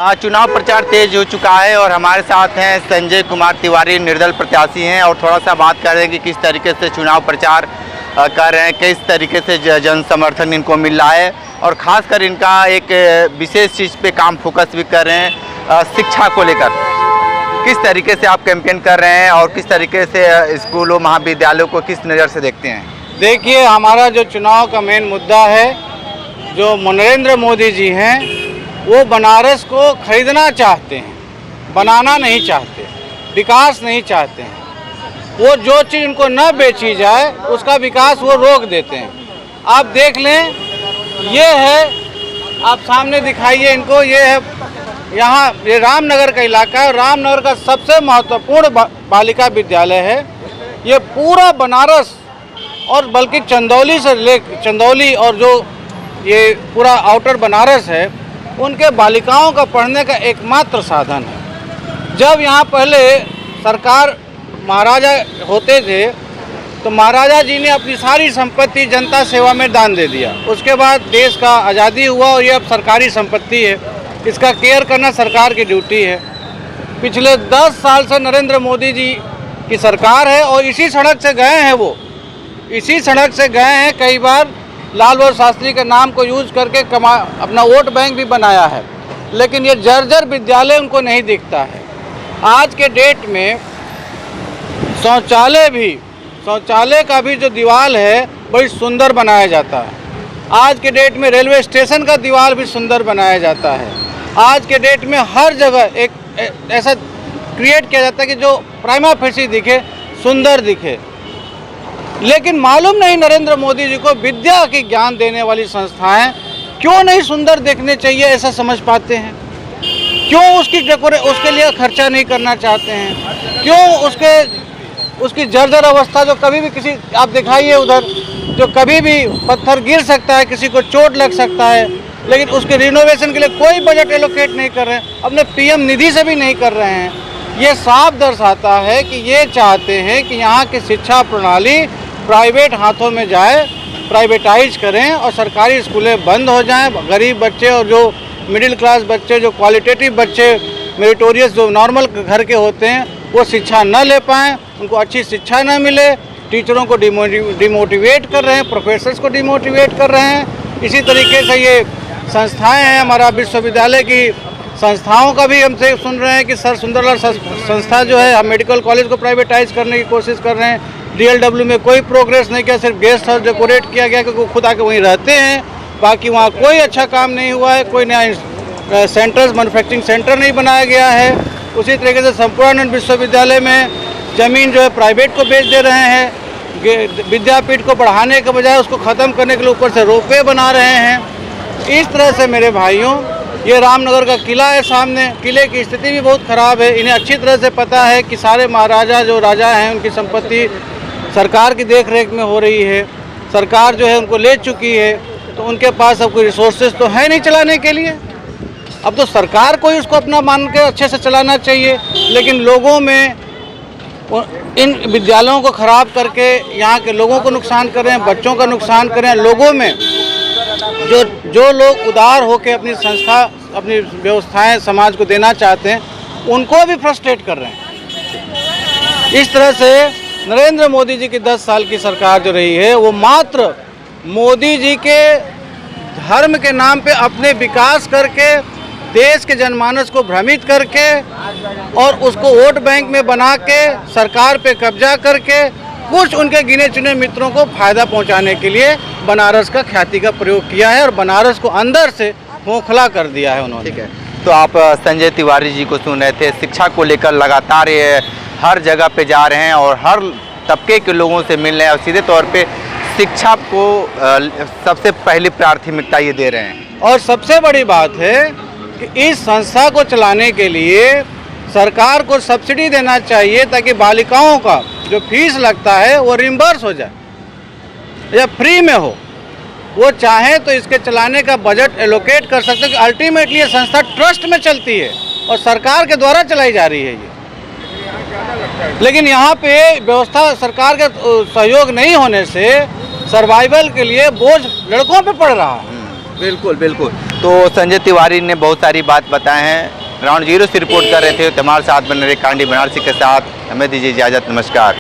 चुनाव प्रचार तेज हो चुका है और हमारे साथ हैं संजय कुमार तिवारी, निर्दल प्रत्याशी हैं और थोड़ा सा बात कर रहे हैं कि किस तरीके से चुनाव प्रचार कर रहे हैं, किस तरीके से जन समर्थन इनको मिल रहा है और ख़ासकर इनका एक विशेष चीज़ पे काम फोकस भी कर रहे हैं, शिक्षा को लेकर। किस तरीके से आप कैंपेन कर रहे हैं और किस तरीके से स्कूलों महाविद्यालयों को किस नज़र से देखते हैं? देखिए, हमारा जो चुनाव का मेन मुद्दा है, जो नरेंद्र मोदी जी हैं वो बनारस को खरीदना चाहते हैं, बनाना नहीं चाहते, विकास नहीं चाहते हैं। वो जो चीज़ उनको न बेची जाए उसका विकास वो रोक देते हैं। आप देख लें, ये है, आप सामने दिखाइए इनको, ये है यहाँ, ये रामनगर का इलाका है। रामनगर का सबसे महत्वपूर्ण बालिका विद्यालय है। ये पूरा बनारस और बल्कि चंदौली और जो ये पूरा आउटर बनारस है, उनके बालिकाओं का पढ़ने का एकमात्र साधन है। जब यहाँ पहले सरकार महाराजा होते थे तो महाराजा जी ने अपनी सारी संपत्ति जनता सेवा में दान दे दिया। उसके बाद देश का आज़ादी हुआ और ये अब सरकारी संपत्ति है, इसका केयर करना सरकार की ड्यूटी है। पिछले 10 साल से नरेंद्र मोदी जी की सरकार है और इसी सड़क से गए हैं, वो इसी सड़क से गए हैं। कई बार लाल बहादुर शास्त्री के नाम को यूज करके अपना वोट बैंक भी बनाया है, लेकिन ये जर्जर विद्यालय उनको नहीं दिखता है। आज के डेट में शौचालय का भी जो दीवार है बड़ी सुंदर बनाया जाता है। आज के डेट में रेलवे स्टेशन का दीवार भी सुंदर बनाया जाता है। आज के डेट में हर जगह एक ऐसा क्रिएट किया जाता है कि जो प्राइमा फेसी दिखे, सुंदर दिखे। लेकिन मालूम नहीं नरेंद्र मोदी जी को विद्या की ज्ञान देने वाली संस्थाएं क्यों नहीं सुंदर देखने चाहिए, ऐसा समझ पाते हैं? क्यों उसके लिए खर्चा नहीं करना चाहते हैं? क्यों उसकी जर्जर अवस्था, जो कभी भी किसी, आप दिखाइए उधर, जो कभी भी पत्थर गिर सकता है, किसी को चोट लग सकता है, लेकिन उसके रिनोवेशन के लिए कोई बजट एलोकेट नहीं कर रहे हैं, अपने पीएम निधि से भी नहीं कर रहे हैं। ये साफ दर्शाता है कि ये चाहते हैं कि यहाँ की शिक्षा प्रणाली प्राइवेट हाथों में जाए, प्राइवेटाइज करें और सरकारी स्कूलें बंद हो जाएं। गरीब बच्चे और जो मिडिल क्लास बच्चे, जो क्वालिटेटिव बच्चे, मेरिटोरियस जो नॉर्मल घर के होते हैं, वो शिक्षा न ले पाएँ, उनको अच्छी शिक्षा न मिले। टीचरों को डिमोटिवेट कर रहे हैं, प्रोफेसर्स को डिमोटिवेट कर रहे हैं। इसी तरीके से ये संस्थाएं हैं, हमारा विश्वविद्यालय की संस्थाओं का भी हमसे सुन रहे हैं कि सर सुंदरलाल संस्था जो है, हम मेडिकल कॉलेज को प्राइवेटाइज करने की कोशिश कर रहे हैं। DLW में कोई प्रोग्रेस नहीं किया, सिर्फ गेस्ट हाउस डेकोरेट किया गया क्योंकि वो खुद आके वहीं रहते हैं। बाकी वहाँ कोई अच्छा काम नहीं हुआ है, कोई नया सेंटर्स, मैन्युफैक्चरिंग सेंटर नहीं बनाया गया है। उसी तरीके से संपूर्णानंद विश्वविद्यालय में ज़मीन जो है प्राइवेट को बेच दे रहे हैं। विद्यापीठ को बढ़ाने के बजाय उसको ख़त्म करने के लिए ऊपर से रोपवे बना रहे हैं। इस तरह से मेरे भाइयों, ये रामनगर का किला है सामने, किले की स्थिति भी बहुत ख़राब है। इन्हें अच्छी तरह से पता है कि सारे महाराजा जो राजा हैं, उनकी संपत्ति सरकार की देख रेख में हो रही है। सरकार जो है उनको ले चुकी है, तो उनके पास अब कोई रिसोर्सेज तो है नहीं चलाने के लिए। अब तो सरकार को ही उसको अपना मान के अच्छे से चलाना चाहिए, लेकिन लोगों में इन विद्यालयों को ख़राब करके यहाँ के लोगों को नुकसान कर रहे हैं, बच्चों का नुकसान कर रहे हैं। लोगों में जो लोग उदार होकर अपनी संस्था, अपनी व्यवस्थाएं समाज को देना चाहते हैं, उनको भी फ्रस्ट्रेट कर रहे हैं। इस तरह से नरेंद्र मोदी जी की 10 साल की सरकार जो रही है, वो मात्र मोदी जी के धर्म के नाम पे अपने विकास करके, देश के जनमानस को भ्रमित करके और उसको वोट बैंक में बना के, सरकार पे कब्जा करके, कुछ उनके गिने चुने मित्रों को फायदा पहुंचाने के लिए बनारस का ख्याति का प्रयोग किया है और बनारस को अंदर से खोखला कर दिया है उन्होंने। ठीक है, तो आप संजय तिवारी जी को सुन रहे थे। शिक्षा को लेकर लगातार ये हर जगह पे जा रहे हैं और हर तबके के लोगों से मिल रहे हैं और सीधे तौर पे शिक्षा को सबसे पहली प्राथमिकता ये दे रहे हैं। और सबसे बड़ी बात है कि इस संस्था को चलाने के लिए सरकार को सब्सिडी देना चाहिए, ताकि बालिकाओं का जो फीस लगता है वो रिम्बर्स हो जाए या फ्री में हो। वो चाहे तो इसके चलाने का बजट एलोकेट कर सकते हैं। अल्टीमेटली ये संस्था ट्रस्ट में चलती है और सरकार के द्वारा चलाई जा रही है ये। लेकिन यहाँ पे व्यवस्था, सरकार का सहयोग नहीं होने से सर्वाइवल के लिए बोझ लड़कों पे पड़ रहा है। बिल्कुल बिल्कुल। तो संजय तिवारी ने बहुत सारी बात बताए हैं। ग्राउंड जीरो से रिपोर्ट कर रहे थे, हमारे साथ बने रहे कांडी बनारसी के साथ। हमें दीजिए इजाज़त, नमस्कार।